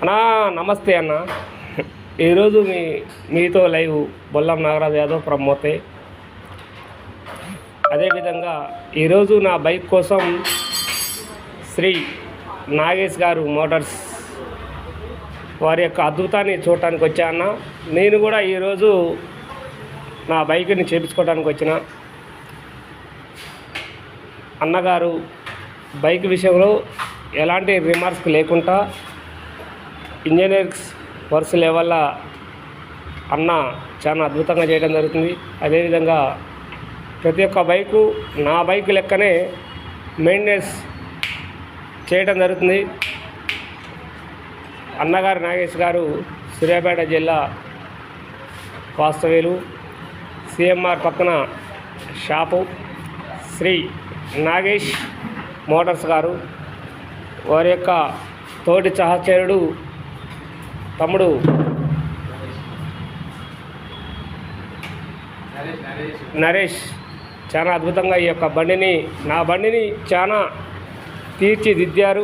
అన్నా నమస్తే అన్న. ఈరోజు మీతో లైవ్ బొల్లం నాగరాజు యాదవ్ ప్రమోతే. అదేవిధంగా ఈరోజు నా బైక్ కోసం శ్రీ నాగేష్ గారు మోటార్స్ వారి యొక్క అద్భుతాన్ని చూడటానికి వచ్చా అన్న. నేను కూడా ఈరోజు నా బైక్ని చేపించుకోవడానికి వచ్చిన అన్నగారు బైక్ విషయంలో ఎలాంటి రిమార్క్స్ లేకుండా ఇంజనీర్స్ వర్క్స్ లెవెల్ల అన్న చాలా అద్భుతంగా చేయడం జరుగుతుంది. అదేవిధంగా ప్రతి ఒక్క బైకు నా బైక్ లెక్కనే మెయింటెనెన్స్ చేయడం జరుగుతుంది. అన్నగారు నాగేష్ గారు సూర్యాపేట జిల్లా వాస్తవ్యులు. సిఎంఆర్ పక్కన షాపు శ్రీ నాగేష్ మోటార్స్ గారు. వారి యొక్క తోటి సహచరుడు తమ్ముడు నరేష్ చాలా అద్భుతంగా ఈ యొక్క నా బండిని చాలా తీర్చిదిద్దారు.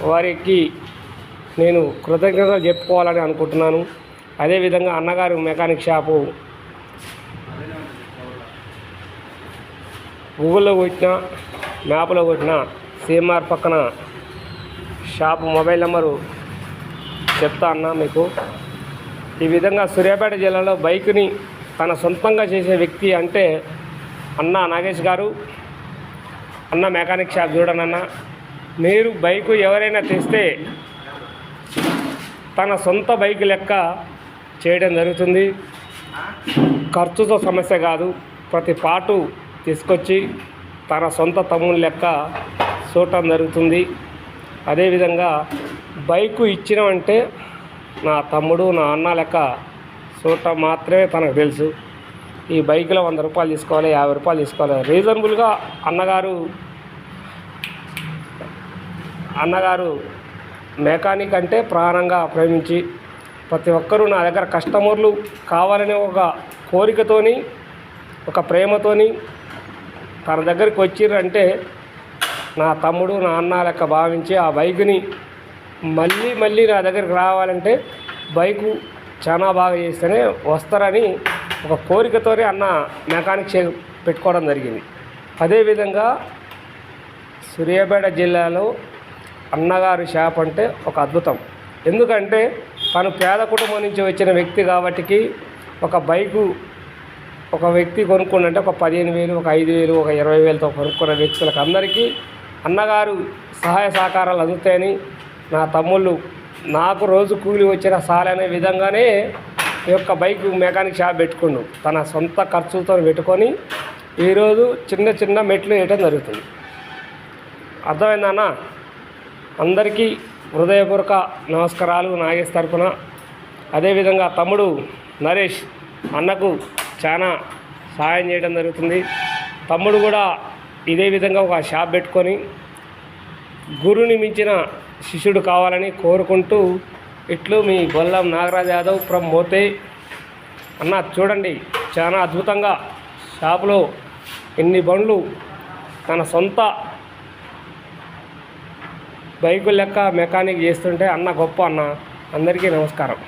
వారికి నేను కృతజ్ఞతలు చెప్పుకోవాలని అనుకుంటున్నాను. అదేవిధంగా అన్నగారు మెకానిక్ షాపు గూగుల్లో కొట్టిన మ్యాప్లో కొట్టిన సిఎంఆర్ పక్కన షాపు మొబైల్ నెంబరు చెప్తా అన్న మీకు. ఈ విధంగా సూర్యాపేట జిల్లాలో బైక్ని తన సొంతంగా చేసే వ్యక్తి అంటే అన్న నాగేష్ గారు. అన్న మెకానిక్ షాప్ చూడండి అన్న. మీరు బైకు ఎవరైనా తెస్తే తన సొంత బైక్ లెక్క చేయడం జరుగుతుంది. ఖర్చుతో సమస్య కాదు. ప్రతి పాటు తీసుకొచ్చి తన సొంత తమ్ముని లెక్క చూడటం జరుగుతుంది. అదేవిధంగా బైకు ఇచ్చినామంటే నా తమ్ముడు నా అన్న లెక్క చూడటం మాత్రమే తనకు తెలుసు. ఈ బైకులో 100 రూపాయలు తీసుకోవాలి, 50 రూపాయలు తీసుకోవాలి. రీజనబుల్గా అన్నగారు మెకానిక్ అంటే ప్రాణంగా ప్రేమించి ప్రతి ఒక్కరూ నా దగ్గర కస్టమర్లు కావాలనే ఒక కోరికతోని ఒక ప్రేమతోని తన దగ్గరికి వచ్చిర్రంటే నా తమ్ముడు నా అన్న లెక్క భావించి ఆ బైకుని మళ్ళీ నా దగ్గరికి రావాలంటే బైకు చాలా బాగా చేస్తేనే వస్తారని ఒక కోరికతోనే అన్న మెకానిక్ పెట్టుకోవడం జరిగింది. అదేవిధంగా సూర్యాపేట జిల్లాలో అన్నగారి షాప్ అంటే ఒక అద్భుతం. ఎందుకంటే తను పేద కుటుంబం నుంచి వచ్చిన వ్యక్తి కాబట్టికి ఒక బైకు ఒక వ్యక్తి కొనుక్కుంటే ఒక 15,000 ఒక 5,000 ఒక 20,000తో కొనుక్కున్న వ్యక్తులకు అందరికీ అన్నగారు సహాయ సహకారాలు అందుతాయని నా తమ్ముళ్ళు నాకు రోజు కూలి వచ్చిన సాలనే విధంగానే ఈ యొక్క బైక్ మెకానిక్ షాప్ పెట్టుకుండు. తన సొంత ఖర్చుతో పెట్టుకొని ఈరోజు చిన్న మెట్లు వేయటం జరుగుతుంది. అర్థమైందన్న. అందరికీ హృదయపూర్వక నమస్కారాలు నాగేష్ తరపున. అదేవిధంగా తమ్ముడు నరేష్ అన్నకు చాలా సహాయం చేయడం జరుగుతుంది. తమ్ముడు కూడా ఇదే విధంగా ఒక షాప్ పెట్టుకొని గురుని మించిన శిష్యుడు కావాలని కోరుకుంటూ ఇట్లు మీ బొల్లం నాగరాజు యాదవ్ ఫ్రమ్ మోతే. అన్న చూడండి చాలా అద్భుతంగా షాపులో ఎన్ని బండ్లు తన సొంత బైకుల లెక్క మెకానిక్ చేస్తుంటే అన్న గొప్ప అన్న. అందరికీ నమస్కారం.